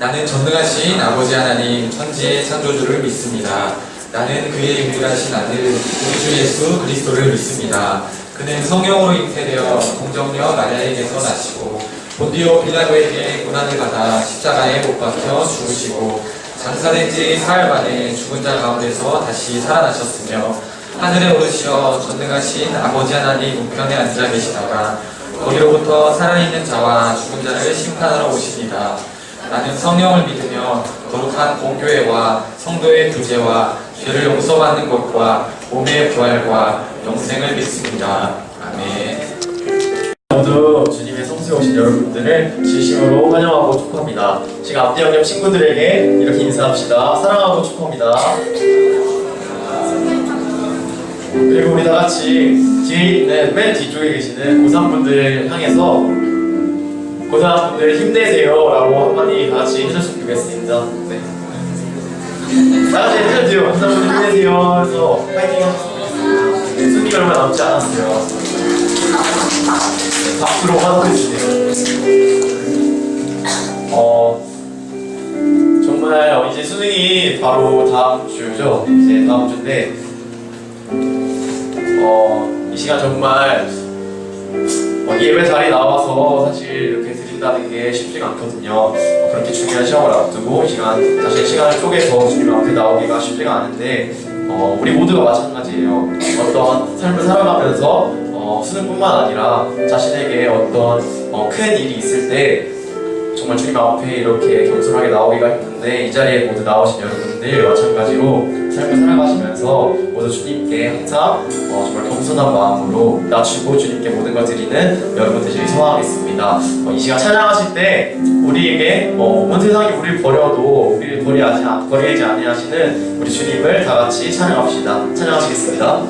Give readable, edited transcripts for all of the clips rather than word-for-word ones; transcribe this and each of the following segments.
나는 전능하신 아버지 하나님 천지의 창조주를 믿습니다. 나는 그의 유일하신 아들 우리 주 예수 그리스도를 믿습니다. 그는 성령으로 잉태되어 동정녀 마리아에게서 나시고 본디오 빌라도에게 고난을 받아 십자가에 못 박혀 죽으시고 장사된 지 사흘 만에 죽은 자 가운데서 다시 살아나셨으며 하늘에 오르시어 전능하신 아버지 하나님 우편에 앉아 계시다가 거기로부터 살아있는 자와 죽은 자를 심판하러 오시리라. 나는 성령을 믿으며 거룩한 공교회와 성도의 교제와 죄를 용서받는 것과 몸의 부활과 영생을 믿습니다. 아멘. 모두 주님의 성수에 오신 여러분들을 진심으로 환영하고 축하합니다. 지금 앞뒤 양옆 친구들에게 이렇게 인사합시다. 사랑하고 축하합니다. 그리고 우리 다 같이 뒤에 있는 맨 뒤쪽에 계시는 고3분들을 향해서 고3분들 힘내세요 라고 한마디 다 같이 해줬으면 좋겠습니다. 네. 다 같이 해주세요. 고3분들 힘내세요 해서 파이팅 하셨으면 좋겠습니다. 순위가 얼마 남지 않았어요. 네, 박수로 환호해주세요. 정말 이제 수능이 바로 다음 주죠. 이제 다음 주인데 이 시간 정말 예배 자리 나와서 사실 이렇게 드린다는 게 쉽지가 않거든요. 그렇게 중요한 시험을 앞두고 이 시간 자신의 시간을 쪼개서 주님 앞에 나오기가 쉽지가 않은데 우리 모두가 마찬가지예요. 어떤 삶을 살아가면서 수능뿐만 아니라 자신에게 어떤 큰 일이 있을 때 정말 주님 앞에 이렇게 겸손하게 나오기가 힘든데 이 자리에 모두 나오신 여러분들 마찬가지로 삶을 살아가시면서 모두 주님께 항상 정말 겸손한 마음으로 낮추고 주님께 모든 걸 드리는 여러분 되시길 소망하겠습니다. 이 시간 찬양하실 때 우리에게 온 세상이 우리를 버려도 우리를 버리지 아니하시는 우리 주님을 다 같이 찬양합시다. 찬양하시겠습니다.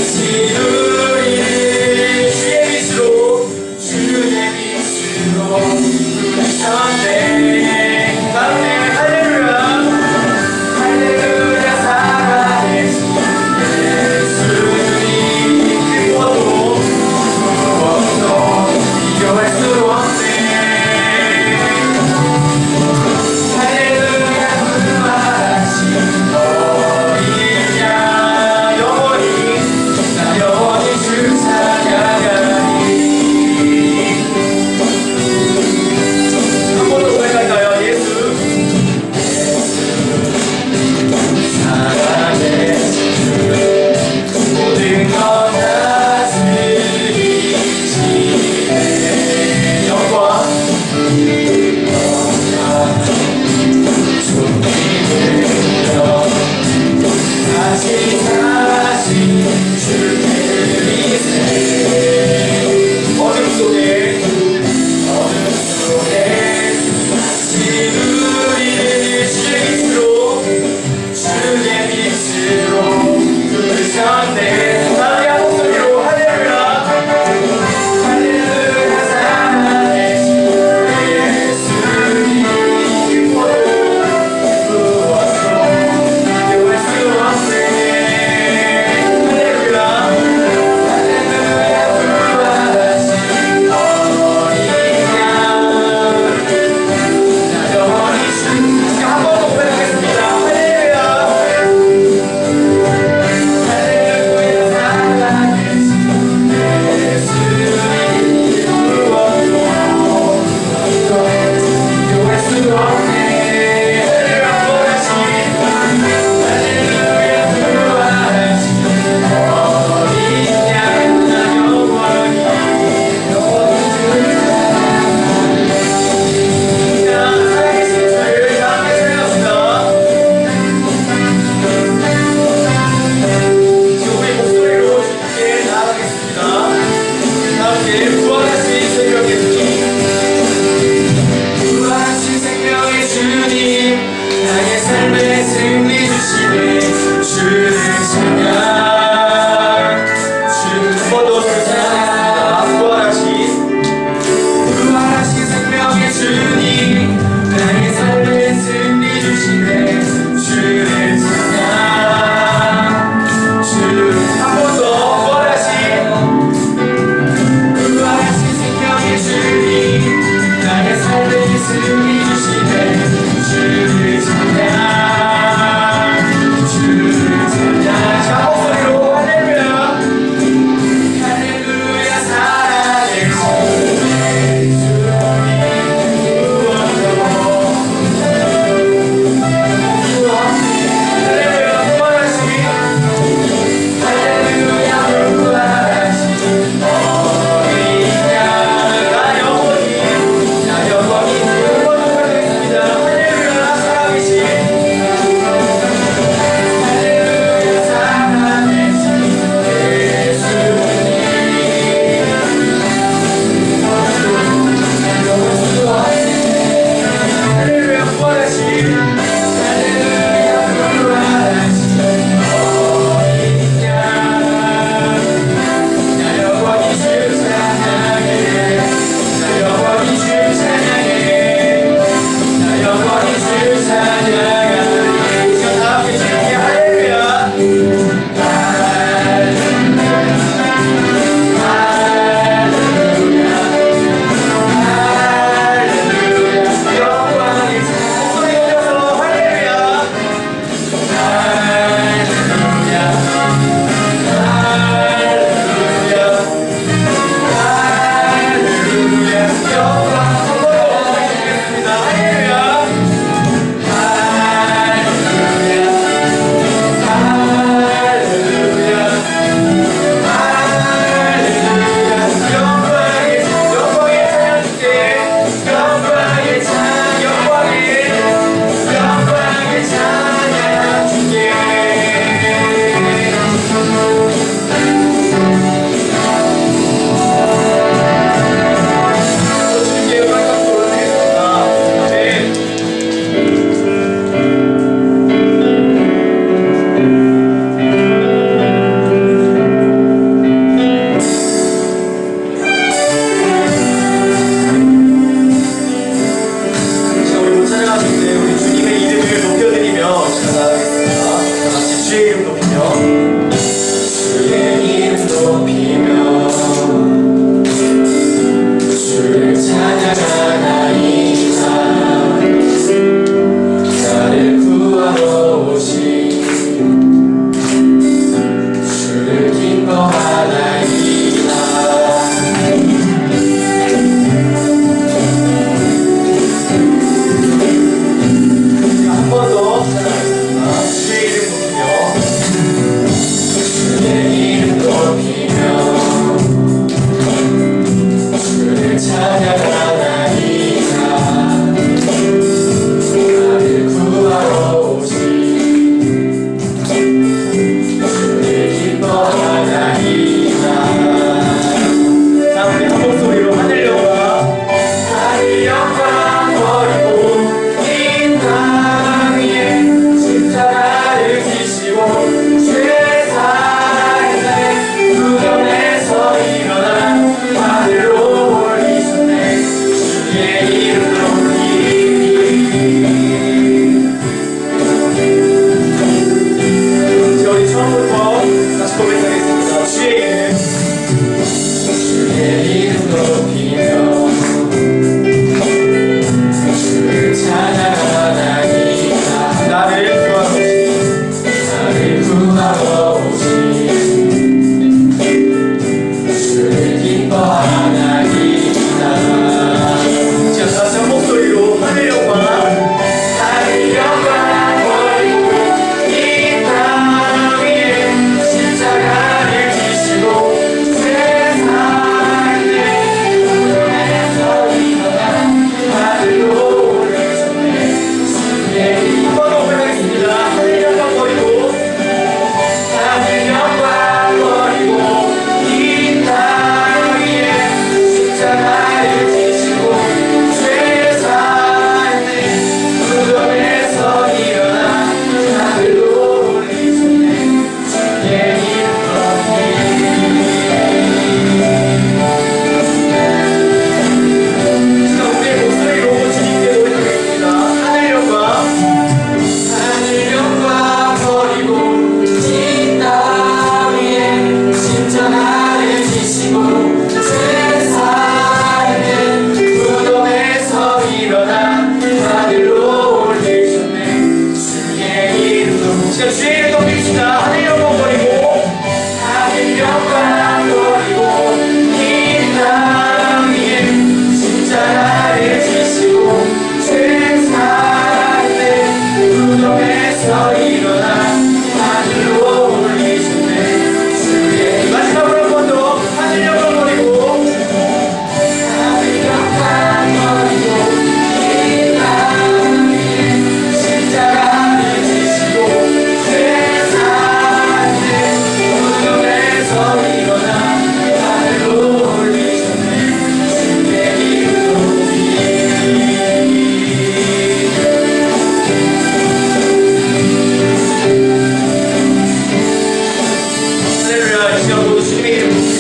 우리는 주의 빛으로 부르셨네. 다음에 할렐루야 할렐루야 살아계신 예수님 그 무엇도 비교할 수 없네. 할렐루야 부활하신 어린 양 영원히 나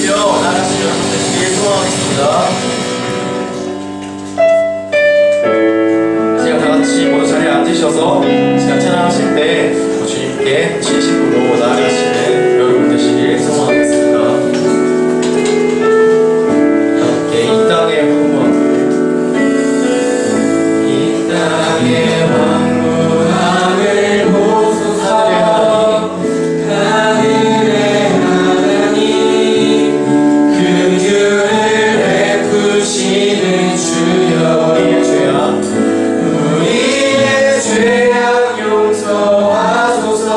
주여 나아가시면 되시길 소원하겠습니다. 제가 다 같이 모두 자리에 앉으셔서 제가 찬양하실 때 주님께 진심으로 나아가시는 여러분 되시길 소원하겠습니다. 함께 이 땅의 왕문함을 보소서. 하늘의 하나님, 긍휼을 베푸시는 주여, 우리의 죄악 용서하소서.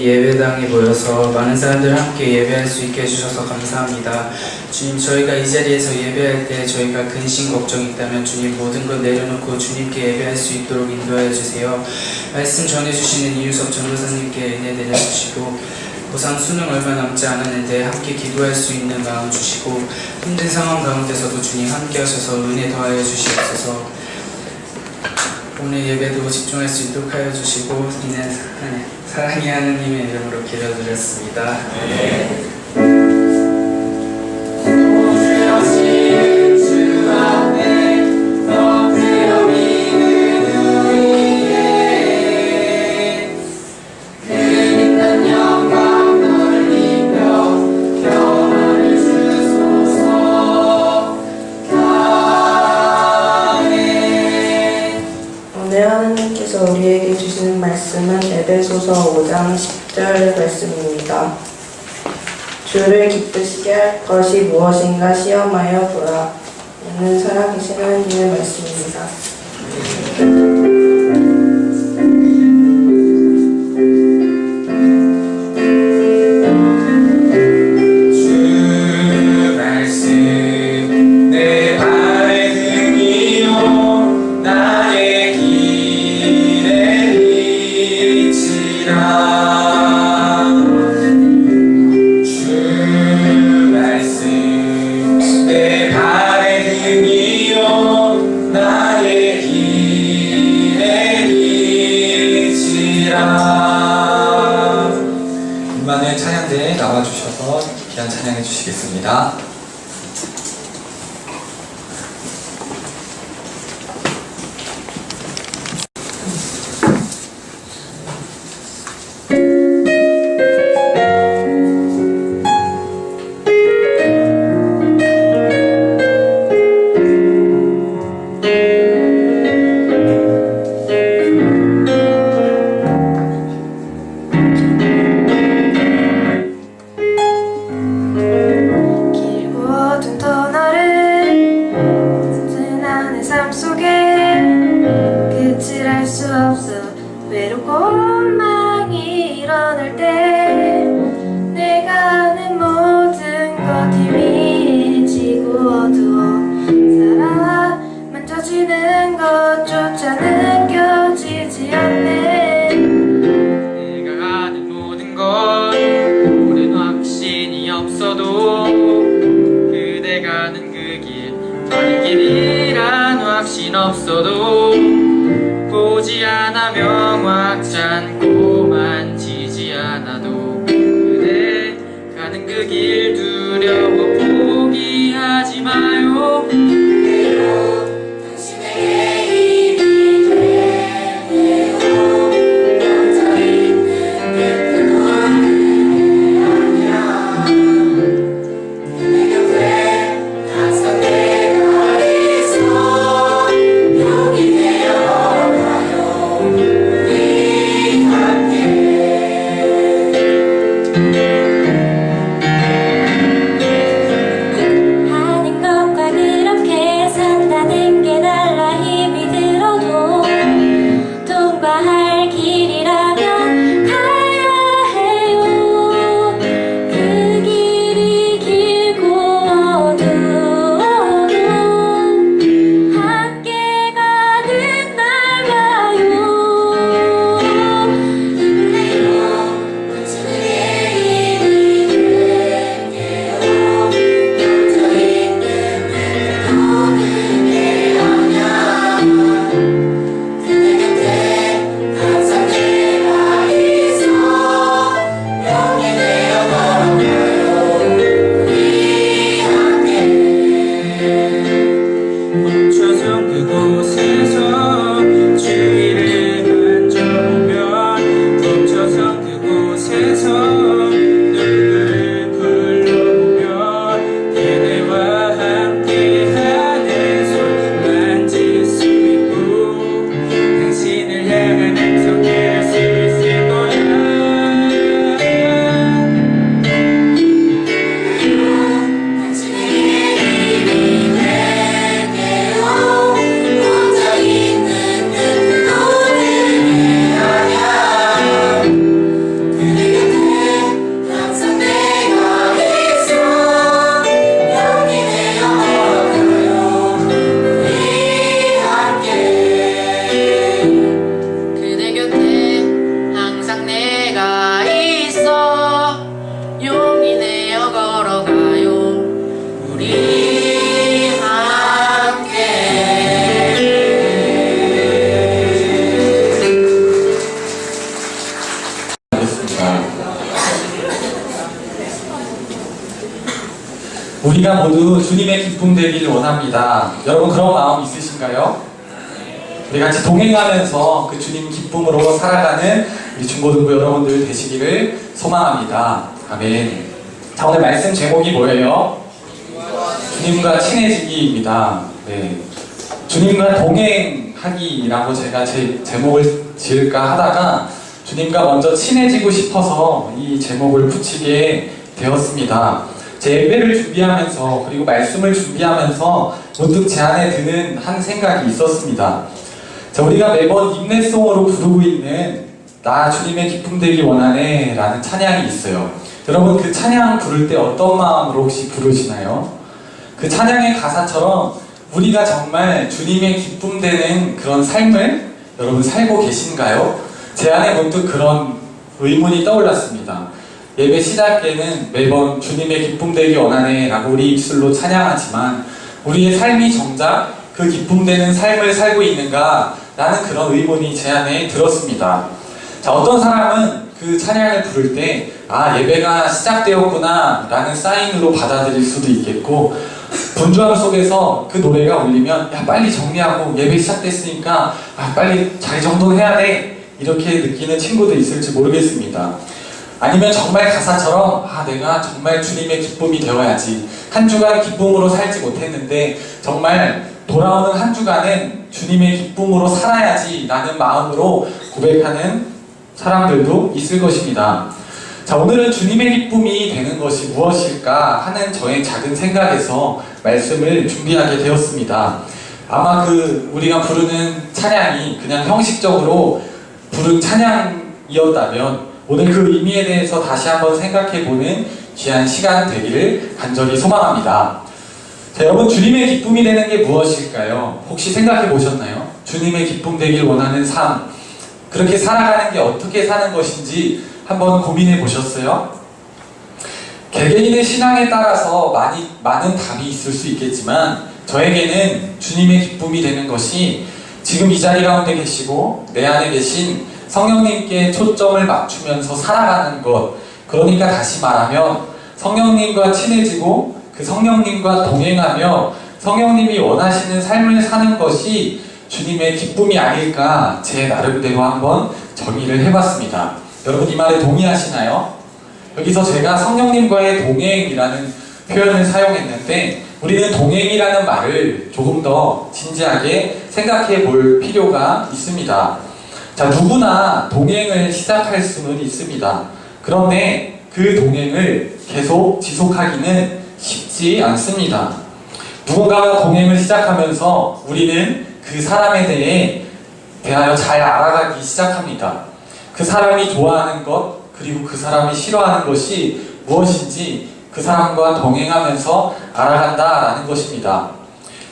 예배당에 모여서 많은 사람들 함께 예배할 수 있게 해주셔서 감사합니다. 주님, 저희가 이 자리에서 예배할 때 저희가 근심 걱정이 있다면 주님 모든 것 내려놓고 주님께 예배할 수 있도록 인도하여 주세요. 말씀 전해주시는 이유석 전도사님께 은혜 내려주시고 고상 수능 얼마 남지 않았는데 함께 기도할 수 있는 마음 주시고 힘든 상황 가운데서도 주님 함께 하셔서 은혜 더하여 주시옵소서. 오늘 예배도 집중할 수 있도록 하여 주시고 이는 사랑의 하나님의 이름으로 기도드렸습니다. 하나님께서 우리에게 주시는 말씀은 에베소서 5장 10절 말씀입니다. 주를 기쁘시게 할 것이 무엇인가 시험하여 보라. 이는 살아계신 하나님의 말씀입니다. 임마누엘 찬양대에 나와주셔서 귀한 찬양해 주시겠습니다. 고망이 일어날 때 내가 아는 모든 것 희미해지고 어두워 살아 만져지는 것조차 느껴지지 않네. 내가 아는 모든 것 오랜 확신이 없어도 그대 가는 그 길 다른 길이란 확신 없어도 보지 않아 명확지 않고 만지지 않아도 그대 가는 그 길 두려워 포기하지 마요. 당신에게 힘이 되네요. 멈춰있는 듯한 너는 아니야. 내 곁에 항상 내가 있어. 여기 되어가요 우리 함께. 하는 것과 그렇게 산다는 게 달라 힘이 들어도 통과할 길이라면 가야 해요. 그 길이 길고 어두워도 함께 가는 날 봐요. 힘을 내요. 거친 우리의 우리가 모두 주님의 기쁨 되기를 원합니다. 여러분 그런 마음 있으신가요? 우리 같이 동행하면서 그 주님 기쁨으로 살아가는 우리 중고등부 여러분들 되시기를 소망합니다. 아멘. 자, 오늘 말씀 제목이 뭐예요? 주님과 친해지기입니다. 네. 주님과 동행하기라고 제가 제 제목을 지을까 하다가 주님과 먼저 친해지고 싶어서 이 제목을 붙이게 되었습니다. 제 예배를 준비하면서 그리고 말씀을 준비하면서 문득 제 안에 드는 한 생각이 있었습니다. 자, 우리가 매번 인내송으로 부르고 있는 나 주님의 기쁨 되기 원하네 라는 찬양이 있어요. 여러분 그 찬양 부를 때 어떤 마음으로 혹시 부르시나요? 그 찬양의 가사처럼 우리가 정말 주님의 기쁨 되는 그런 삶을 여러분 살고 계신가요? 제 안에 문득 그런 의문이 떠올랐습니다. 예배 시작에는 매번 주님의 기쁨 되기 원하네 라고 우리 입술로 찬양하지만 우리의 삶이 정작 그 기쁨 되는 삶을 살고 있는가 라는 그런 의문이 제 안에 들었습니다. 자, 어떤 사람은 그 찬양을 부를 때 예배가 시작되었구나 라는 사인으로 받아들일 수도 있겠고 분주함 속에서 그 노래가 울리면 야 빨리 정리하고 예배 시작됐으니까 빨리 자리 정돈해야 돼 이렇게 느끼는 친구도 있을지 모르겠습니다. 아니면 정말 가사처럼 내가 정말 주님의 기쁨이 되어야지 한 주간 기쁨으로 살지 못했는데 정말 돌아오는 한 주간은 주님의 기쁨으로 살아야지 라는 마음으로 고백하는 사람들도 있을 것입니다. 자, 오늘은 주님의 기쁨이 되는 것이 무엇일까 하는 저의 작은 생각에서 말씀을 준비하게 되었습니다. 아마 우리가 부르는 찬양이 그냥 형식적으로 부른 찬양이었다면 오늘 그 의미에 대해서 다시 한번 생각해보는 귀한 시간 되기를 간절히 소망합니다. 자, 여러분 주님의 기쁨이 되는 게 무엇일까요? 혹시 생각해 보셨나요? 주님의 기쁨 되길 원하는 삶, 그렇게 살아가는 게 어떻게 사는 것인지 한번 고민해 보셨어요? 개개인의 신앙에 따라서 많은 답이 있을 수 있겠지만 저에게는 주님의 기쁨이 되는 것이 지금 이 자리 가운데 계시고 내 안에 계신 성령님께 초점을 맞추면서 살아가는 것, 그러니까 다시 말하면 성령님과 친해지고 그 성령님과 동행하며 성령님이 원하시는 삶을 사는 것이 주님의 기쁨이 아닐까 제 나름대로 한번 정의를 해봤습니다. 여러분 이 말에 동의하시나요? 여기서 제가 성령님과의 동행이라는 표현을 사용했는데 우리는 동행이라는 말을 조금 더 진지하게 생각해 볼 필요가 있습니다. 자, 누구나 동행을 시작할 수는 있습니다. 그런데 그 동행을 계속 지속하기는 쉽지 않습니다. 누군가가 동행을 시작하면서 우리는 그 사람에 대하여 잘 알아가기 시작합니다. 그 사람이 좋아하는 것, 그리고 그 사람이 싫어하는 것이 무엇인지 그 사람과 동행하면서 알아간다라는 것입니다.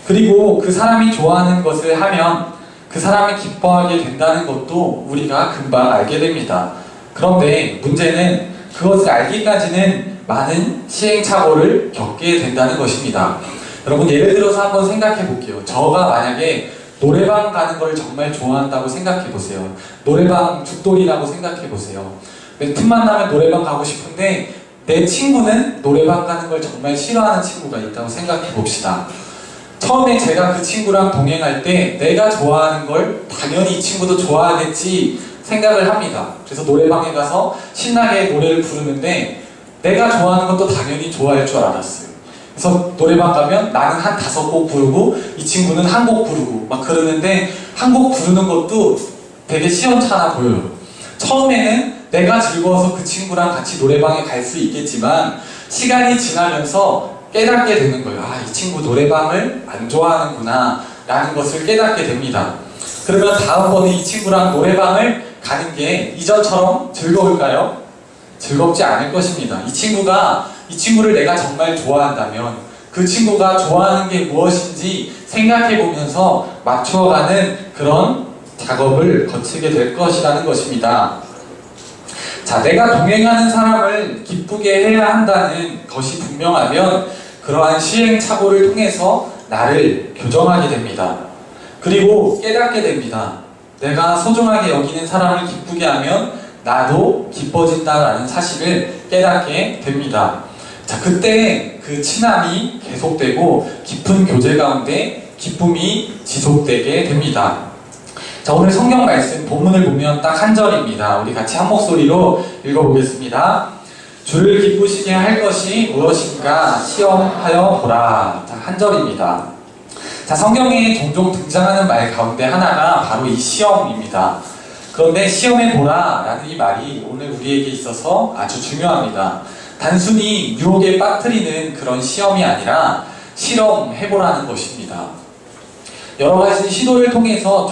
그리고 그 사람이 좋아하는 것을 하면 그 사람이 기뻐하게 된다는 것도 우리가 금방 알게 됩니다. 그런데 문제는 그것을 알기까지는 많은 시행착오를 겪게 된다는 것입니다. 여러분 예를 들어서 한번 생각해 볼게요. 저가 만약에 노래방 가는 걸 정말 좋아한다고 생각해 보세요. 노래방 죽돌이라고 생각해 보세요. 틈만 나면 노래방 가고 싶은데 내 친구는 노래방 가는 걸 정말 싫어하는 친구가 있다고 생각해 봅시다. 처음에 제가 그 친구랑 동행할 때 내가 좋아하는 걸 당연히 이 친구도 좋아하겠지 생각을 합니다. 그래서 노래방에 가서 신나게 노래를 부르는데 내가 좋아하는 것도 당연히 좋아할 줄 알았어요. 그래서 노래방 가면 나는 한 5곡 부르고 이 친구는 한 곡 부르고 막 그러는데 한 곡 부르는 것도 되게 시원찮아 보여요. 처음에는 내가 즐거워서 그 친구랑 같이 노래방에 갈 수 있겠지만 시간이 지나면서 깨닫게 되는 거예요. 이 친구 노래방을 안 좋아하는구나 라는 것을 깨닫게 됩니다. 그러면 다음번에 이 친구랑 노래방을 가는 게 이전처럼 즐거울까요? 즐겁지 않을 것입니다. 이 친구를 내가 정말 좋아한다면 그 친구가 좋아하는 게 무엇인지 생각해 보면서 맞추어가는 그런 작업을 거치게 될 것이라는 것입니다. 자, 내가 동행하는 사람을 기쁘게 해야 한다는 것이 분명하면 그러한 시행착오를 통해서 나를 교정하게 됩니다. 그리고 깨닫게 됩니다. 내가 소중하게 여기는 사람을 기쁘게 하면 나도 기뻐진다라는 사실을 깨닫게 됩니다. 자, 그때 그 친함이 계속되고 깊은 교제 가운데 기쁨이 지속되게 됩니다. 자, 오늘 성경 말씀 본문을 보면 딱 한 절입니다. 우리 같이 한 목소리로 읽어보겠습니다. 주를 기쁘시게 할 것이 무엇인가 시험하여 보라. 자, 한 절입니다. 자, 성경에 종종 등장하는 말 가운데 하나가 바로 이 시험입니다. 그런데 시험해 보라 라는 이 말이 오늘 우리에게 있어서 아주 중요합니다. 단순히 유혹에 빠뜨리는 그런 시험이 아니라 실험해보라는 것입니다. 여러 가지 시도를 통해서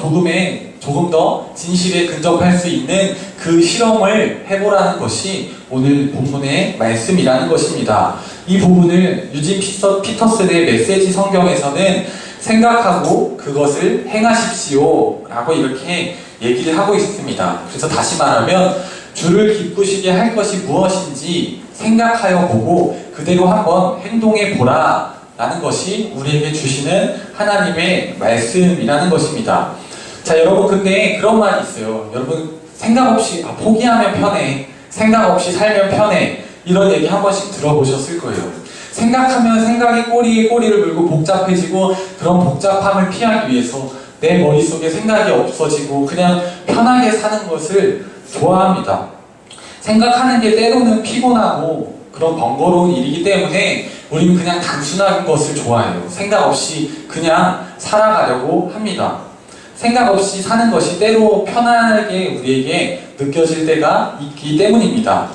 조금 더 진실에 근접할 수 있는 그 실험을 해보라는 것이 오늘 본문의 말씀이라는 것입니다. 이 부분을 유진 피터슨의 메시지 성경에서는 생각하고 그것을 행하십시오 라고 이렇게 얘기를 하고 있습니다. 그래서 다시 말하면 주를 기쁘시게 할 것이 무엇인지 생각하여 보고 그대로 한번 행동해 보라 라는 것이 우리에게 주시는 하나님의 말씀이라는 것입니다. 자, 여러분, 근데 그런 말이 있어요. 여러분, 생각 없이 포기하면 편해, 생각 없이 살면 편해, 이런 얘기 한 번씩 들어보셨을 거예요. 생각하면 생각이 꼬리에 꼬리를 물고 복잡해지고 그런 복잡함을 피하기 위해서 내 머릿속에 생각이 없어지고 그냥 편하게 사는 것을 좋아합니다. 생각하는 게 때로는 피곤하고 그런 번거로운 일이기 때문에 우리는 그냥 단순한 것을 좋아해요. 생각 없이 그냥 살아가려고 합니다. 생각 없이 사는 것이 때로 편하게 우리에게 느껴질 때가 있기 때문입니다.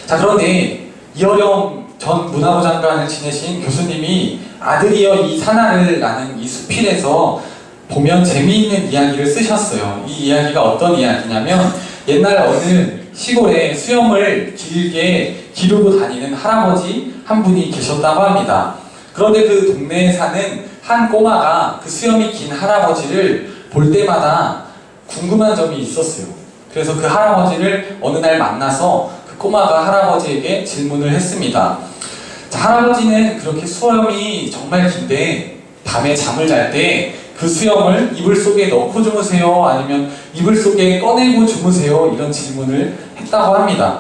자, 그런데 이어령 전 문화부 장관을 지내신 교수님이 아들이여 이 산하를 라는 이 수필에서 보면 재미있는 이야기를 쓰셨어요. 이 이야기가 어떤 이야기냐면 옛날 어느 시골에 수염을 길게 기르고 다니는 할아버지 한 분이 계셨다고 합니다. 그런데 그 동네에 사는 한 꼬마가 그 수염이 긴 할아버지를 볼 때마다 궁금한 점이 있었어요. 그래서 그 할아버지를 어느 날 만나서 그 꼬마가 할아버지에게 질문을 했습니다. 자, 할아버지는 그렇게 수염이 정말 긴데 밤에 잠을 잘 때 그 수염을 이불 속에 넣고 주무세요? 아니면 이불 속에 꺼내고 주무세요? 이런 질문을 했다고 합니다.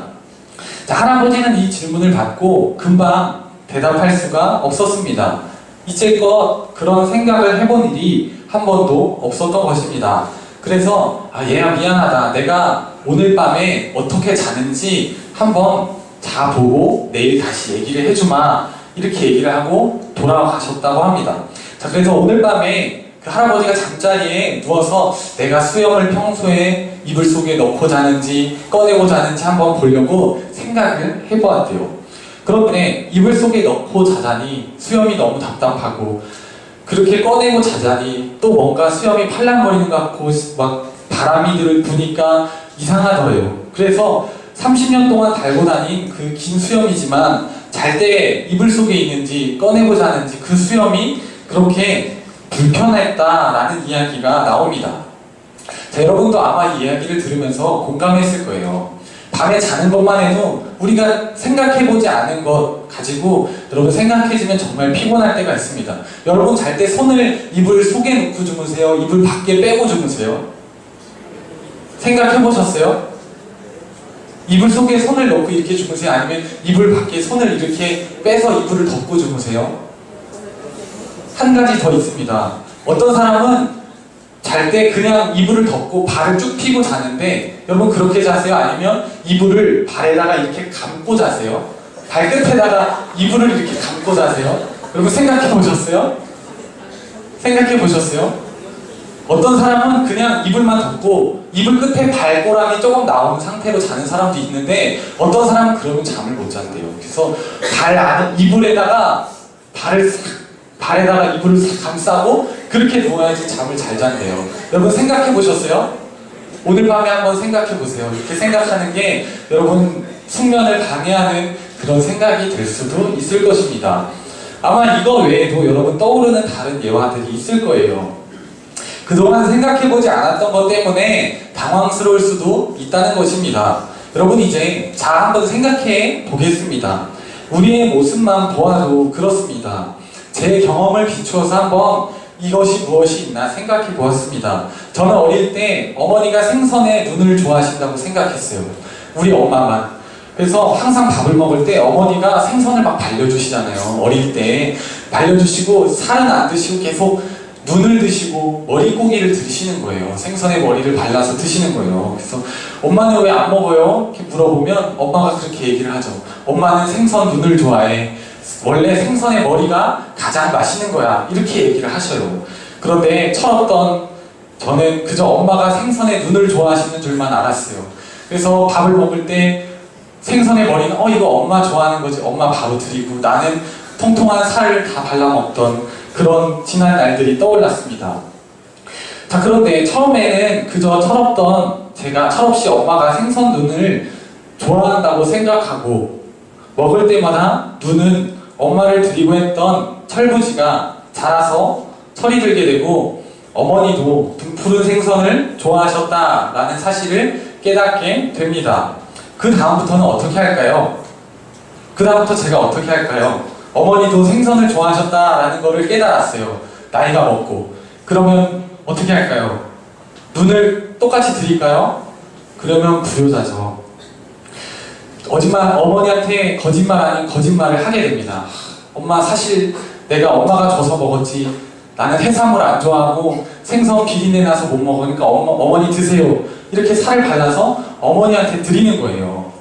자, 할아버지는 이 질문을 받고 금방 대답할 수가 없었습니다. 이제껏 그런 생각을 해본 일이 한 번도 없었던 것입니다. 그래서 얘야 미안하다. 내가 오늘 밤에 어떻게 자는지 한번 자보고 내일 다시 얘기를 해주마. 이렇게 얘기를 하고 돌아가셨다고 합니다. 자, 그래서 오늘 밤에 그 할아버지가 잠자리에 누워서 내가 수염을 평소에 이불 속에 넣고 자는지 꺼내고 자는지 한번 보려고 생각을 해보았대요. 그런데 이불 속에 넣고 자자니 수염이 너무 답답하고 그렇게 꺼내고 자자니 또 뭔가 수염이 팔랑거리는 것 같고 막 바람이 부니까 이상하더래요. 그래서 30년 동안 달고 다닌 그 긴 수염이지만 잘 때 이불 속에 있는지 꺼내고 자는지 그 수염이 그렇게 불편했다라는 이야기가 나옵니다. 자, 여러분도 아마 이 이야기를 들으면서 공감했을 거예요. 밤에 자는 것만 해도 우리가 생각해보지 않은 것 가지고 여러분 생각해지면 정말 피곤할 때가 있습니다. 여러분 잘 때 손을 이불 속에 넣고 주무세요? 이불 밖에 빼고 주무세요? 생각해보셨어요? 이불 속에 손을 넣고 이렇게 주무세요? 아니면 이불 밖에 손을 이렇게 빼서 이불을 덮고 주무세요? 한 가지 더 있습니다. 어떤 사람은 잘 때 그냥 이불을 덮고 발을 쭉 펴고 자는데 여러분 그렇게 자세요? 아니면 이불을 발에다가 이렇게 감고 자세요? 발끝에다가 이불을 이렇게 감고 자세요? 여러분 생각해 보셨어요? 생각해 보셨어요? 어떤 사람은 그냥 이불만 덮고 이불 끝에 발꼬락이 조금 나오는 상태로 자는 사람도 있는데 어떤 사람은 그러면 잠을 못 잔대요. 그래서 발 안에 이불에다가 발에다가 이불을 싹 감싸고 그렇게 누워야지 잠을 잘 잔대요. 여러분 생각해 보셨어요? 오늘 밤에 한번 생각해 보세요. 이렇게 생각하는 게 여러분 숙면을 방해하는 그런 생각이 될 수도 있을 것입니다. 아마 이거 외에도 여러분 떠오르는 다른 예화들이 있을 거예요. 그동안 생각해보지 않았던 것 때문에 당황스러울 수도 있다는 것입니다. 여러분 이제 한번 생각해 보겠습니다. 우리의 모습만 보아도 그렇습니다. 제 경험을 비추어서 한번 이것이 무엇이 있나 생각해 보았습니다. 저는 어릴 때 어머니가 생선에 눈을 좋아하신다고 생각했어요. 우리 엄마만. 그래서 항상 밥을 먹을 때 어머니가 생선을 막 발려주시잖아요. 어릴 때 발려주시고 살은 안 드시고 계속 눈을 드시고 머리고기를 드시는 거예요. 생선의 머리를 발라서 드시는 거예요. 그래서 엄마는 왜 안 먹어요? 이렇게 물어보면 엄마가 그렇게 얘기를 하죠. 엄마는 생선 눈을 좋아해. 원래 생선의 머리가 가장 맛있는 거야. 이렇게 얘기를 하셔요. 그런데 철없던 저는 그저 엄마가 생선의 눈을 좋아하시는 줄만 알았어요. 그래서 밥을 먹을 때 생선의 머리는 이거 엄마 좋아하는 거지. 엄마 바로 드리고 나는 통통한 살을 다 발라먹던 그런 지난 날들이 떠올랐습니다. 자, 그런데 처음에는 그저 철없던 제가 철없이 엄마가 생선 눈을 좋아한다고 생각하고 먹을 때마다 눈은 엄마를 드리고 했던 철부지가 자라서 철이 들게 되고 어머니도 등푸른 생선을 좋아하셨다라는 사실을 깨닫게 됩니다. 그 다음부터는 어떻게 할까요? 그 다음부터 제가 어떻게 할까요? 어머니도 생선을 좋아하셨다라는 것을 깨달았어요. 나이가 먹고. 그러면 어떻게 할까요? 눈을 똑같이 드릴까요? 그러면 불효자죠. 어머니한테 거짓말 아닌 거짓말을 하게 됩니다. 엄마 사실 내가 엄마가 줘서 먹었지. 나는 해산물 안 좋아하고 생선 비린내 나서 못 먹으니까 어머니 드세요. 이렇게 살을 발라서 어머니한테 드리는 거예요.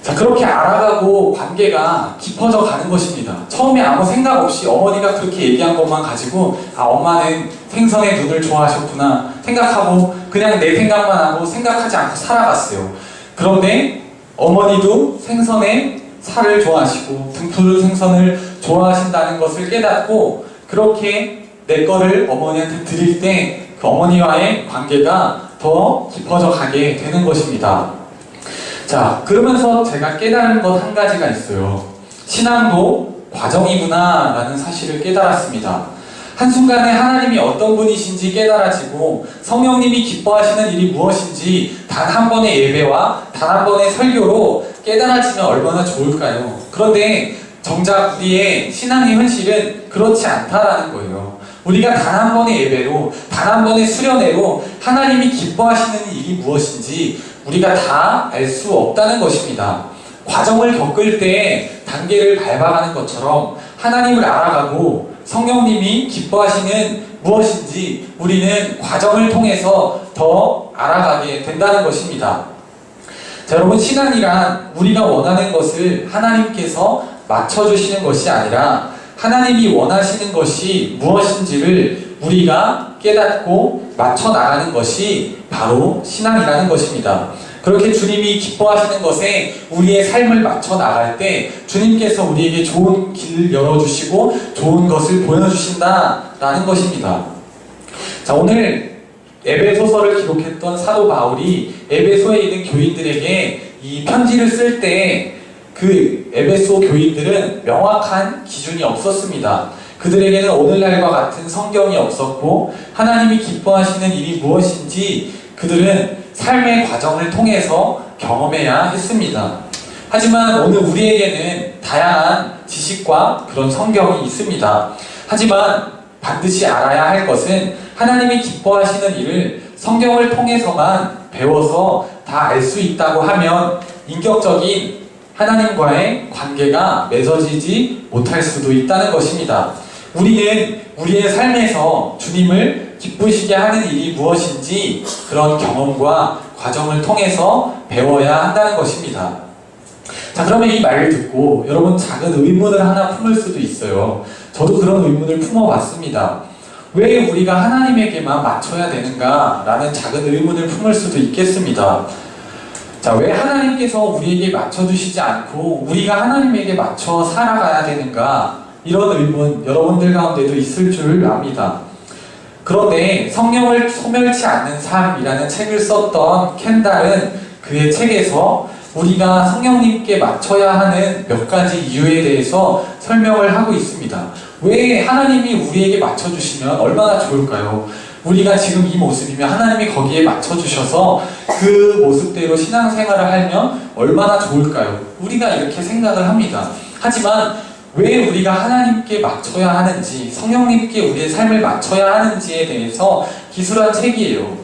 자, 그렇게 알아가고 관계가 깊어져 가는 것입니다. 처음에 아무 생각 없이 어머니가 그렇게 얘기한 것만 가지고 엄마는 생선의 눈을 좋아하셨구나 생각하고 그냥 내 생각만 하고 생각하지 않고 살아갔어요. 그런데 어머니도 생선의 살을 좋아하시고 등푸른 생선을 좋아하신다는 것을 깨닫고 그렇게 내 거를 어머니한테 드릴 때 그 어머니와의 관계가 더 깊어져 가게 되는 것입니다. 자, 그러면서 제가 깨달은 것 한 가지가 있어요. 신앙도 과정이구나 라는 사실을 깨달았습니다. 한순간에 하나님이 어떤 분이신지 깨달아지고 성령님이 기뻐하시는 일이 무엇인지 단 한 번의 예배와 단 한 번의 설교로 깨달아지면 얼마나 좋을까요? 그런데 정작 우리의 신앙의 현실은 그렇지 않다라는 거예요. 우리가 단 한 번의 예배로 단 한 번의 수련회로 하나님이 기뻐하시는 일이 무엇인지 우리가 다 알 수 없다는 것입니다. 과정을 겪을 때 단계를 밟아가는 것처럼 하나님을 알아가고 성령님이 기뻐하시는 무엇인지 우리는 과정을 통해서 더 알아가게 된다는 것입니다. 자, 여러분, 신앙이란 우리가 원하는 것을 하나님께서 맞춰주시는 것이 아니라 하나님이 원하시는 것이 무엇인지를 우리가 깨닫고 맞춰 나가는 것이 바로 신앙이라는 것입니다. 그렇게 주님이 기뻐하시는 것에 우리의 삶을 맞춰 나갈 때 주님께서 우리에게 좋은 길을 열어주시고 좋은 것을 보여주신다라는 것입니다. 자, 오늘 에베소서를 기록했던 사도 바울이 에베소에 있는 교인들에게 이 편지를 쓸 때 그 에베소 교인들은 명확한 기준이 없었습니다. 그들에게는 오늘날과 같은 성경이 없었고 하나님이 기뻐하시는 일이 무엇인지 그들은 삶의 과정을 통해서 경험해야 했습니다. 하지만 오늘 우리에게는 다양한 지식과 그런 성경이 있습니다. 하지만 반드시 알아야 할 것은 하나님이 기뻐하시는 일을 성경을 통해서만 배워서 다 알 수 있다고 하면 인격적인 하나님과의 관계가 맺어지지 못할 수도 있다는 것입니다. 우리는 우리의 삶에서 주님을 기쁘시게 하는 일이 무엇인지 그런 경험과 과정을 통해서 배워야 한다는 것입니다. 자, 그러면 이 말을 듣고 여러분 작은 의문을 하나 품을 수도 있어요. 저도 그런 의문을 품어봤습니다. 왜 우리가 하나님에게만 맞춰야 되는가? 라는 작은 의문을 품을 수도 있겠습니다. 자, 왜 하나님께서 우리에게 맞춰주시지 않고 우리가 하나님에게 맞춰 살아가야 되는가? 이런 의문 여러분들 가운데도 있을 줄 압니다. 그런데 성령을 소멸치 않는 삶이라는 책을 썼던 켄달은 그의 책에서 우리가 성령님께 맞춰야 하는 몇 가지 이유에 대해서 설명을 하고 있습니다. 왜 하나님이 우리에게 맞춰주시면 얼마나 좋을까요? 우리가 지금 이 모습이면 하나님이 거기에 맞춰주셔서 그 모습대로 신앙생활을 하면 얼마나 좋을까요? 우리가 이렇게 생각을 합니다. 하지만 왜 우리가 하나님께 맞춰야 하는지, 성령님께 우리의 삶을 맞춰야 하는지에 대해서 기술한 책이에요.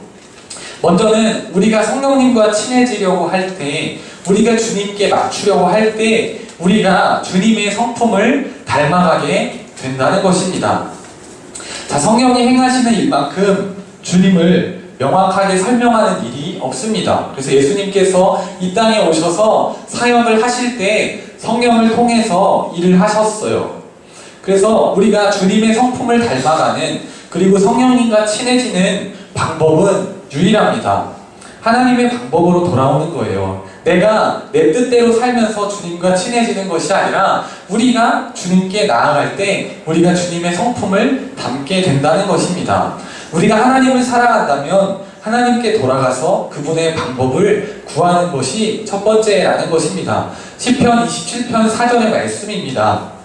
먼저는 우리가 성령님과 친해지려고 할 때 우리가 주님께 맞추려고 할 때 우리가 주님의 성품을 닮아가게 된다는 것입니다. 자, 성령이 행하시는 일만큼 주님을 명확하게 설명하는 일이 없습니다. 그래서 예수님께서 이 땅에 오셔서 사역을 하실 때 성령을 통해서 일을 하셨어요. 그래서 우리가 주님의 성품을 닮아가는, 그리고 성령님과 친해지는 방법은 유일합니다. 하나님의 방법으로 돌아오는 거예요. 내가 내 뜻대로 살면서 주님과 친해지는 것이 아니라 우리가 주님께 나아갈 때 우리가 주님의 성품을 담게 된다는 것입니다. 우리가 하나님을 사랑한다면 하나님께 돌아가서 그분의 방법을 구하는 것이 첫 번째라는 것입니다. 시편 27편 4절의 말씀입니다.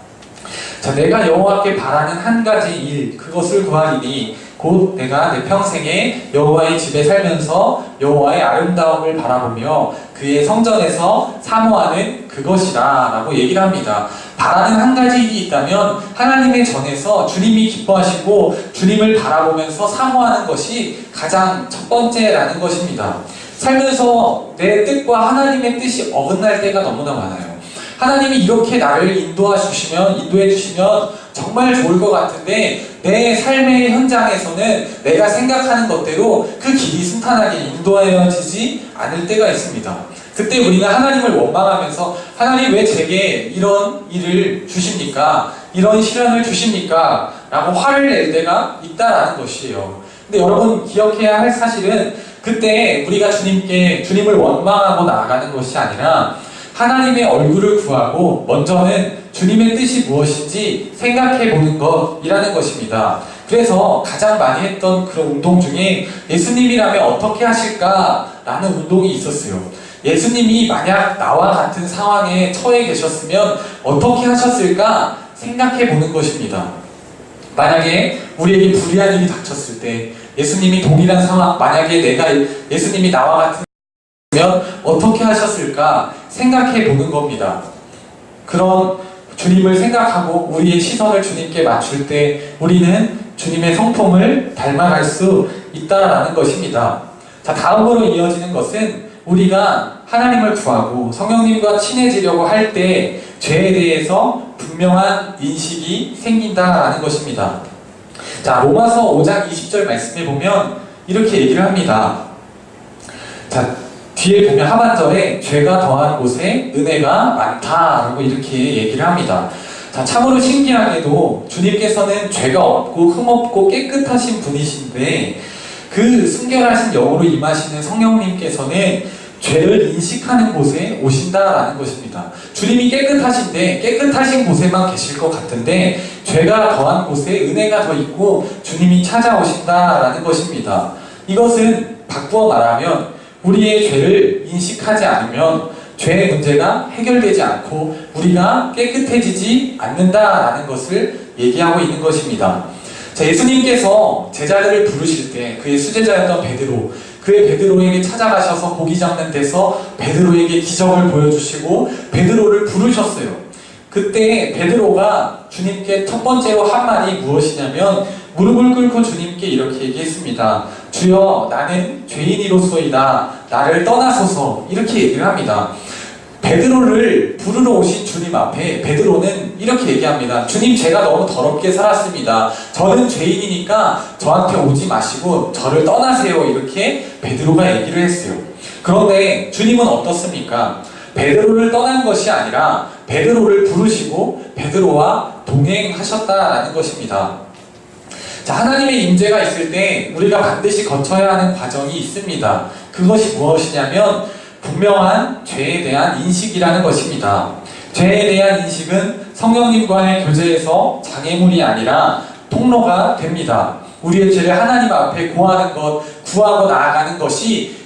자, 내가 여호와께 바라는 한 가지 일, 그것을 구하리니 곧 내가 내 평생에 여호와의 집에 살면서 여호와의 아름다움을 바라보며 그의 성전에서 사모하는 그것이라 라고 얘기를 합니다. 바라는 한 가지 일이 있다면 하나님의 전에서 주님이 기뻐하시고 주님을 바라보면서 사모하는 것이 가장 첫 번째라는 것입니다. 살면서 내 뜻과 하나님의 뜻이 어긋날 때가 너무나 많아요. 하나님이 이렇게 나를 인도해 주시면 정말 좋을 것 같은데 내 삶의 현장에서는 내가 생각하는 것대로 그 길이 순탄하게 인도하여지지 않을 때가 있습니다. 그때 우리가 하나님을 원망하면서 하나님 왜 제게 이런 일을 주십니까? 이런 시련을 주십니까? 라고 화를 낼 때가 있다라는 것이에요. 근데 여러분 기억해야 할 사실은 그때 우리가 주님을 원망하고 나아가는 것이 아니라 하나님의 얼굴을 구하고 먼저는 주님의 뜻이 무엇인지 생각해 보는 것이라는 것입니다. 그래서 가장 많이 했던 그런 운동 중에 예수님이라면 어떻게 하실까라는 운동이 있었어요. 예수님이 만약 나와 같은 상황에 처해 계셨으면 어떻게 하셨을까 생각해 보는 것입니다. 만약에 우리에게 불의한 일이 닥쳤을 때 예수님이 동일한 상황, 만약에 예수님이 나와 같은 어떻게 하셨을까 생각해 보는 겁니다. 그런 주님을 생각하고 우리의 시선을 주님께 맞출 때 우리는 주님의 성품을 닮아갈 수 있다라는 것입니다. 자, 다음으로 이어지는 것은 우리가 하나님을 구하고 성령님과 친해지려고 할 때 죄에 대해서 분명한 인식이 생긴다라는 것입니다. 자, 로마서 5장 20절 말씀에 보면 이렇게 얘기를 합니다. 자, 뒤에 보면 하반절에 죄가 더한 곳에 은혜가 많다라고 이렇게 얘기를 합니다. 자, 참으로 신기하게도 주님께서는 죄가 없고 흠없고 깨끗하신 분이신데 그 순결하신 영으로 임하시는 성령님께서는 죄를 인식하는 곳에 오신다라는 것입니다. 주님이 깨끗하신데 깨끗하신 곳에만 계실 것 같은데 죄가 더한 곳에 은혜가 더 있고 주님이 찾아오신다라는 것입니다. 이것은 바꾸어 말하면 우리의 죄를 인식하지 않으면 죄의 문제가 해결되지 않고 우리가 깨끗해지지 않는다라는 것을 얘기하고 있는 것입니다. 자, 예수님께서 제자들을 부르실 때 그의 수제자였던 베드로, 그의 베드로에게 찾아가셔서 고기 잡는 데서 베드로에게 기적을 보여주시고 베드로를 부르셨어요. 그때 베드로가 주님께 첫 번째로 한 말이 무엇이냐면 무릎을 꿇고 주님께 이렇게 얘기했습니다. 주여, 나는 죄인이로소이다. 나를 떠나소서. 이렇게 얘기를 합니다. 베드로를 부르러 오신 주님 앞에 베드로는 이렇게 얘기합니다. 주님, 제가 너무 더럽게 살았습니다. 저는 죄인이니까 저한테 오지 마시고 저를 떠나세요. 이렇게 베드로가 얘기를 했어요. 그런데 주님은 어떻습니까? 베드로를 떠난 것이 아니라 베드로를 부르시고 베드로와 동행하셨다라는 것입니다. 자, 하나님의 임재가 있을 때 우리가 반드시 거쳐야 하는 과정이 있습니다. 그것이 무엇이냐면 분명한 죄에 대한 인식이라는 것입니다. 죄에 대한 인식은 성령님과의 교제에서 장애물이 아니라 통로가 됩니다. 우리의 죄를 하나님 앞에 구하는 것, 구하고 나아가는 것이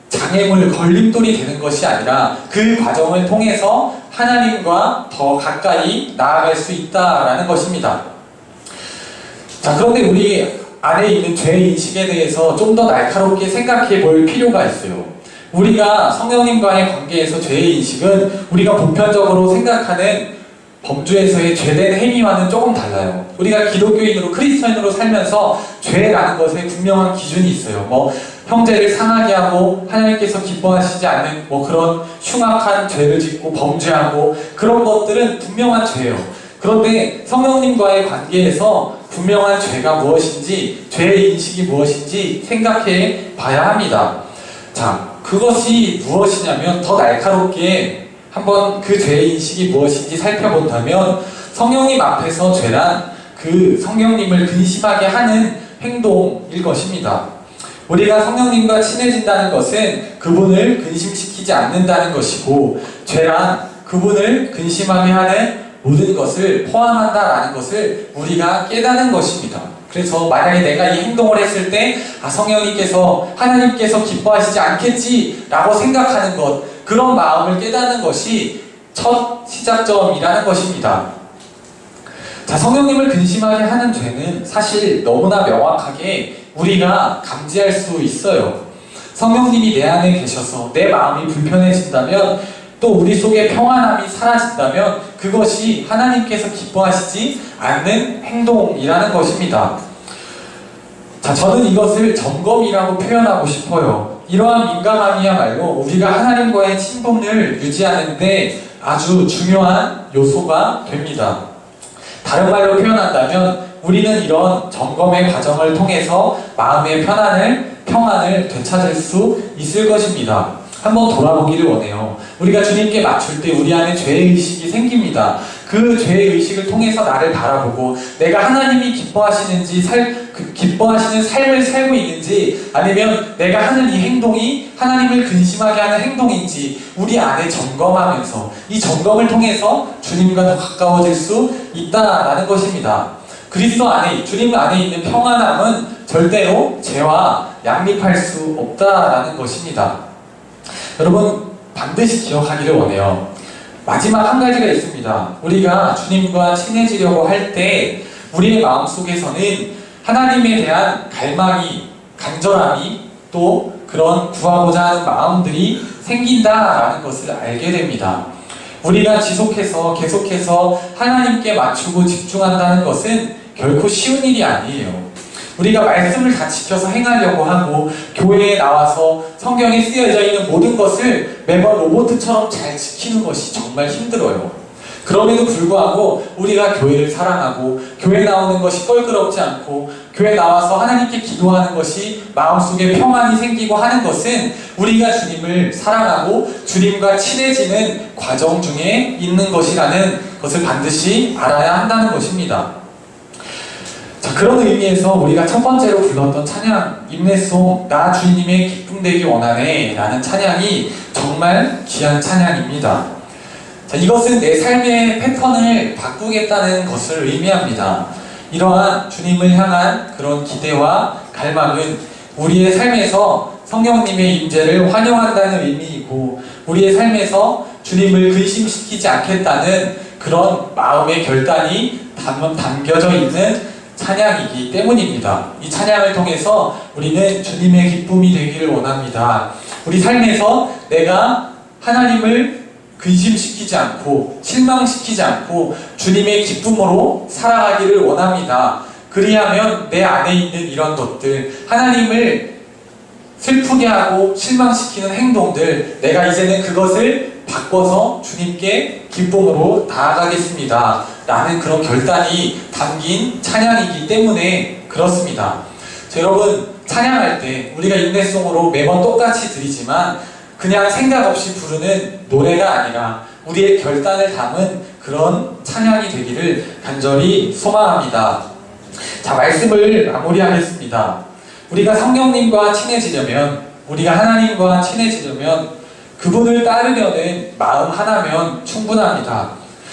장애물, 걸림돌이 되는 것이 아니라 그 과정을 통해서 하나님과 더 가까이 나아갈 수 있다라는 것입니다. 자, 그런데 우리 안에 있는 죄 인식에 대해서 좀 더 날카롭게 생각해 볼 필요가 있어요. 우리가 성령님과의 관계에서 죄의 인식은 우리가 보편적으로 생각하는 범주에서의 죄된 행위와는 조금 달라요. 우리가 기독교인으로 크리스천으로 살면서 죄라는 것에 분명한 기준이 있어요. 형제를 상하게 하고 하나님께서 기뻐하시지 않는 뭐 그런 흉악한 죄를 짓고 범죄하고 그런 것들은 분명한 죄예요. 그런데 성령님과의 관계에서 분명한 죄가 무엇인지, 죄의 인식이 무엇인지 생각해 봐야 합니다. 자, 그것이 무엇이냐면 더 날카롭게 한번 그 죄의 인식이 무엇인지 살펴본다면 성령님 앞에서 죄란 그 성령님을 근심하게 하는 행동일 것입니다. 우리가 성령님과 친해진다는 것은 그분을 근심시키지 않는다는 것이고, 죄란 그분을 근심하게 하는 모든 것을 포함한다라는 것을 우리가 깨닫는 것입니다. 그래서 만약에 내가 이 행동을 했을 때 성령님께서, 하나님께서 기뻐하시지 않겠지라고 생각하는 것, 그런 마음을 깨닫는 것이 첫 시작점이라는 것입니다. 자, 성령님을 근심하게 하는 죄는 사실 너무나 명확하게 우리가 감지할 수 있어요. 성령님이 내 안에 계셔서 내 마음이 불편해진다면, 또 우리 속에 평안함이 사라진다면 그것이 하나님께서 기뻐하시지 않는 행동이라는 것입니다. 자, 저는 이것을 점검이라고 표현하고 싶어요. 이러한 민감함이야말로 우리가 하나님과의 친분을 유지하는데 아주 중요한 요소가 됩니다. 다른 말로 표현한다면 우리는 이런 점검의 과정을 통해서 마음의 평안을 되찾을 수 있을 것입니다. 한번 돌아보기를 원해요. 우리가 주님께 맞출 때 우리 안에 죄의식이 생깁니다. 그 죄의식을 통해서 나를 바라보고 내가 하나님이 기뻐하시는 삶을 살고 있는지, 아니면 내가 하는 이 행동이 하나님을 근심하게 하는 행동인지 우리 안에 점검하면서 이 점검을 통해서 주님과 더 가까워질 수 있다라는 것입니다. 그리스도 안에, 주님 안에 있는 평안함은 절대로 죄와 양립할 수 없다라는 것입니다. 여러분, 반드시 기억하기를 원해요. 마지막 한 가지가 있습니다. 우리가 주님과 친해지려고 할 때 우리의 마음속에서는 하나님에 대한 갈망이, 간절함이, 또 그런 구하고자 하는 마음들이 생긴다라는 것을 알게 됩니다. 우리가 계속해서 하나님께 맞추고 집중한다는 것은 결코 쉬운 일이 아니에요. 우리가 말씀을 다 지켜서 행하려고 하고 교회에 나와서 성경에 쓰여져 있는 모든 것을 매번 로봇처럼 잘 지키는 것이 정말 힘들어요. 그럼에도 불구하고 우리가 교회를 사랑하고 교회 나오는 것이 껄끄럽지 않고 교회 나와서 하나님께 기도하는 것이 마음속에 평안이 생기고 하는 것은 우리가 주님을 사랑하고 주님과 친해지는 과정 중에 있는 것이라는 것을 반드시 알아야 한다는 것입니다. 자, 그런 의미에서 우리가 첫 번째로 불렀던 찬양, 인내송 나 주님의 기쁨 되기 원하네 라는 찬양이 정말 귀한 찬양입니다. 자, 이것은 내 삶의 패턴을 바꾸겠다는 것을 의미합니다. 이러한 주님을 향한 그런 기대와 갈망은 우리의 삶에서 성령님의 임재를 환영한다는 의미이고, 우리의 삶에서 주님을 근심시키지 않겠다는 그런 마음의 결단이 담겨져 있는 찬양이기 때문입니다. 이 찬양을 통해서 우리는 주님의 기쁨이 되기를 원합니다. 우리 삶에서 내가 하나님을 근심시키지 않고 실망시키지 않고 주님의 기쁨으로 살아가기를 원합니다. 그리하면 내 안에 있는 이런 것들, 하나님을 슬프게 하고 실망시키는 행동들, 내가 이제는 그것을 바꿔서 주님께 기쁨으로 나아가겠습니다 라는 그런 결단이 담긴 찬양이기 때문에 그렇습니다. 자, 여러분, 찬양할 때 우리가 인내송으로 매번 똑같이 드리지만 그냥 생각 없이 부르는 노래가 아니라 우리의 결단을 담은 그런 찬양이 되기를 간절히 소망합니다. 자, 말씀을 마무리하겠습니다. 우리가 성령님과 친해지려면, 우리가 하나님과 친해지려면 그분을 따르려는 마음 하나면 충분합니다.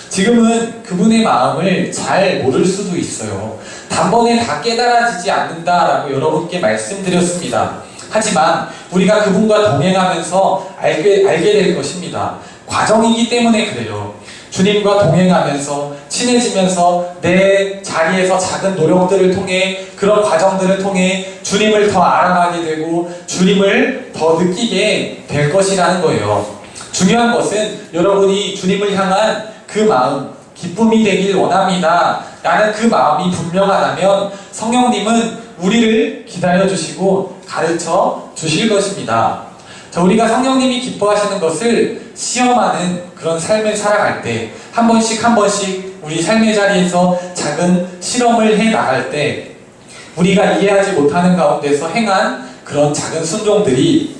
지금은 그분의 마음을 잘 모를 수도 있어요. 단번에 다 깨달아지지 않는다라고 여러분께 말씀드렸습니다. 하지만 우리가 그분과 동행하면서 알게 될 것입니다. 과정이기 때문에 그래요. 주님과 동행하면서 친해지면서 내 자리에서 작은 노력들을 통해, 그런 과정들을 통해 주님을 더 알아가게 되고 주님을 더 느끼게 될 것이라는 거예요. 중요한 것은 여러분이 주님을 향한 그 마음, 기쁨이 되길 원합니다 라는 그 마음이 분명하다면 성령님은 우리를 기다려 주시고 가르쳐 주실 것입니다. 자, 우리가 성령님이 기뻐하시는 것을 시험하는 그런 삶을 살아갈 때, 한 번씩 한 번씩 우리 삶의 자리에서 작은 실험을 해 나갈 때, 우리가 이해하지 못하는 가운데서 행한 그런 작은 순종들이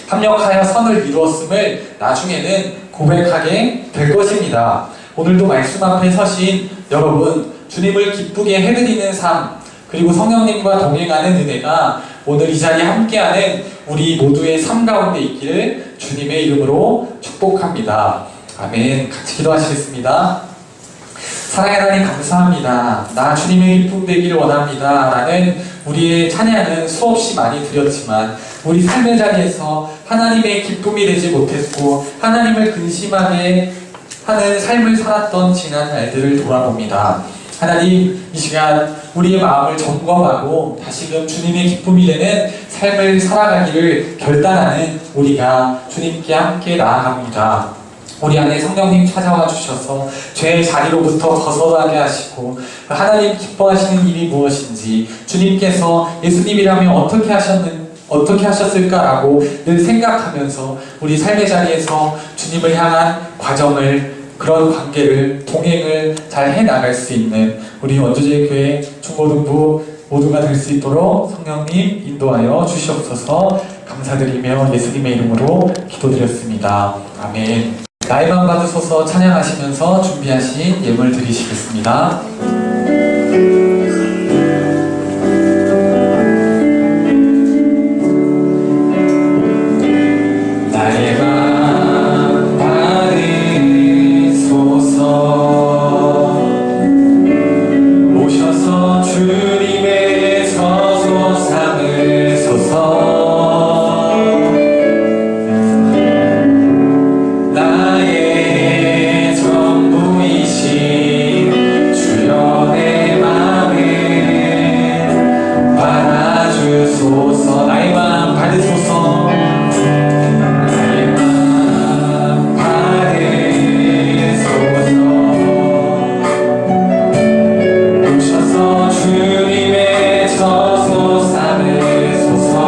합력하여 선을 이루었음을 나중에는 고백하게 될 것입니다. 오늘도 말씀 앞에 서신 여러분, 주님을 기쁘게 해드리는 삶, 그리고 성령님과 동행하는 은혜가 오늘 이 자리에 함께하는 우리 모두의 삶 가운데 있기를 주님의 이름으로 축복합니다. 아멘. 같이 기도하시겠습니다. 사랑의 하나님 감사합니다. 나 주님의 기쁨 되기를 원합니다. 라는 우리의 찬양은 수없이 많이 드렸지만 우리 삶의 자리에서 하나님의 기쁨이 되지 못했고 하나님을 근심하게 하는 삶을 살았던 지난 날들을 돌아봅니다. 하나님, 이 시간 우리의 마음을 점검하고 다시금 주님의 기쁨이 되는 삶을 살아가기를 결단하는 우리가 주님께 함께 나아갑니다. 우리 안에 성령님 찾아와 주셔서 죄의 자리로부터 벗어나게 하시고 하나님 기뻐하시는 일이 무엇인지 주님께서 예수님이라면 어떻게 하셨을까라고 늘 생각하면서 우리 삶의 자리에서 주님을 향한 과정을, 그런 관계를, 동행을 잘 해나갈 수 있는 우리 원주제교회 중고등부 모두가 될 수 있도록 성령님 인도하여 주시옵소서. 감사드리며 예수님의 이름으로 기도드렸습니다. 아멘. 나의만 받으소서 찬양하시면서 준비하신 예물 드리시겠습니다. 나의만 받으소서. 오셔서 주님의 서소 삼으소서. 나의 전부이신 주여 내 맘을 받아주소서. 나의 마음 받으소서. 나의 마음 받으소서. 오셔서 주님의 저소 삼으소서.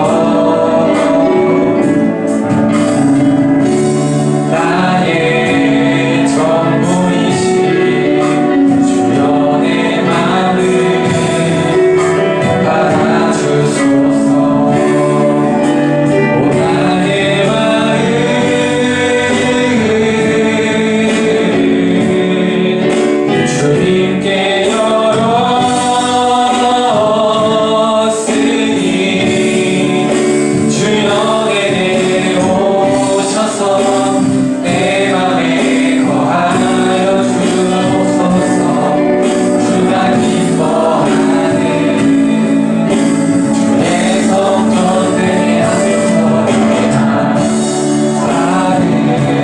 나의 전부이신 주여 내 맘을 받아주소서. 오 나의 마음 주님께 열었으니 주여 내게 오셔서 내 맘에 거하여 주옵소서. 주가 기뻐하는 주의 성전 되게 하소서.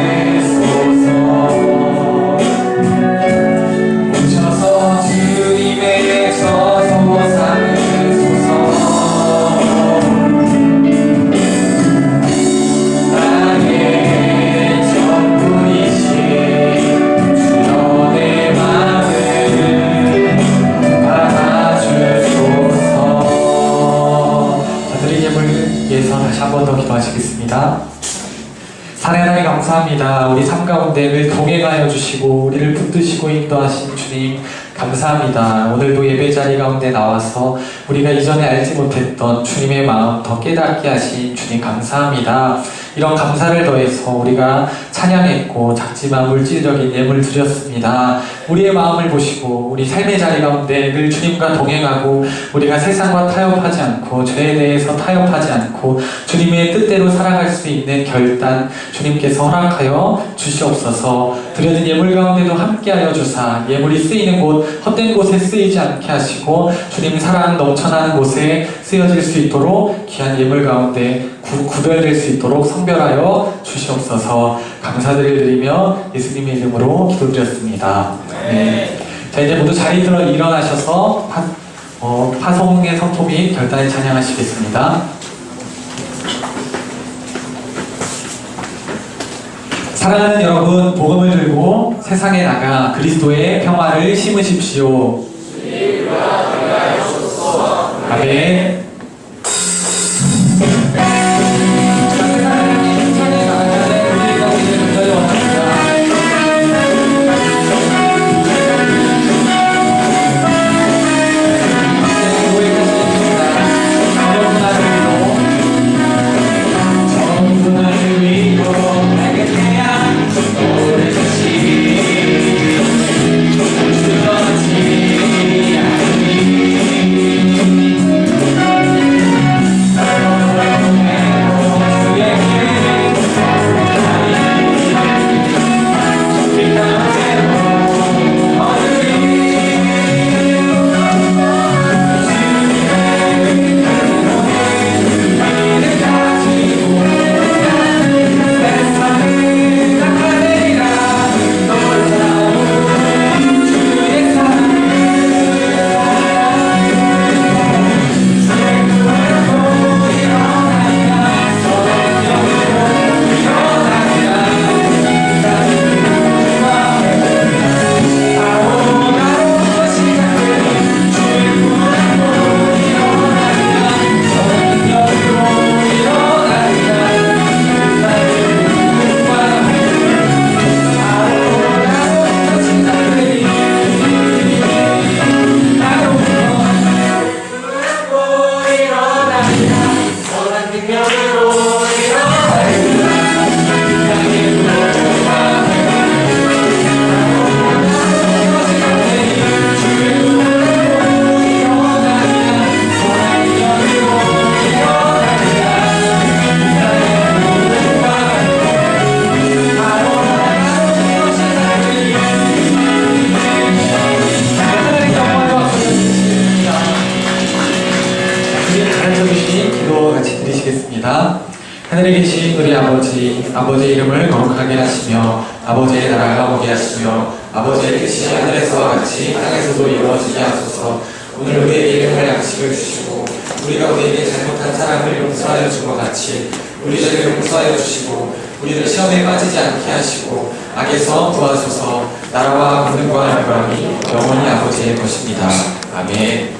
받으소서. 오셔서 주님의 서소 삼으소서. 나의 전부이신 주여 내 맘을 받아주소서. 자, 드린 예물 위해서 다시 한 번 더 기도하시겠습니다. 사랑의 하나님 감사합니다. 우리 삶 가운데 늘 동행하여 주시고 우리를 붙드시고 인도하신 주님 감사합니다. 오늘도 예배 자리 가운데 나와서 우리가 이전에 알지 못했던 주님의 마음 더 깨닫게 하신 주님 감사합니다. 이런 감사를 더해서 우리가 찬양했고 작지만 물질적인 예물 드렸습니다. 우리의 마음을 보시고 우리 삶의 자리 가운데 늘 주님과 동행하고 우리가 세상과 타협하지 않고 죄에 대해서 타협하지 않고 주님의 뜻대로 살아갈 수 있는 결단 주님께서 허락하여 주시옵소서. 드려진 예물 가운데도 함께하여 주사 예물이 쓰이는 곳 헛된 곳에 쓰이지 않게 하시고 주님 사랑 넘쳐나는 곳에 쓰여질 수 있도록 귀한 예물 가운데 구별될 수 있도록 성별하여 주시옵소서. 감사드리를 드리며 예수님의 이름으로 기도드렸습니다. 네. 자, 이제 모두 자리 들어 일어나셔서 파송의 선포 및 결단을 찬양하시겠습니다. 사랑하는 여러분, 복음을 들고 세상에 나가 그리스도의 평화를 심으십시오. 주님과 동행하옵소서. 아멘. 드리시겠습니다. 하늘에 계신 우리 아버지의 이름을 거룩하게 하시며 아버지의 나라가 오게 하시며 아버지의 뜻이 하늘에서와 같이 땅에서도 이루어지게 하소서. 오늘 우리에게 일용할 양식을 주시고 우리가 우리에게 잘못한 사람을 용서하여 준 것 같이 우리 죄를 용서하여 주시고 우리를 시험에 빠지지 않게 하시고 악에서 구하소서. 나라와 권능과 영광이 영원히 아버지의 것입니다. 아멘.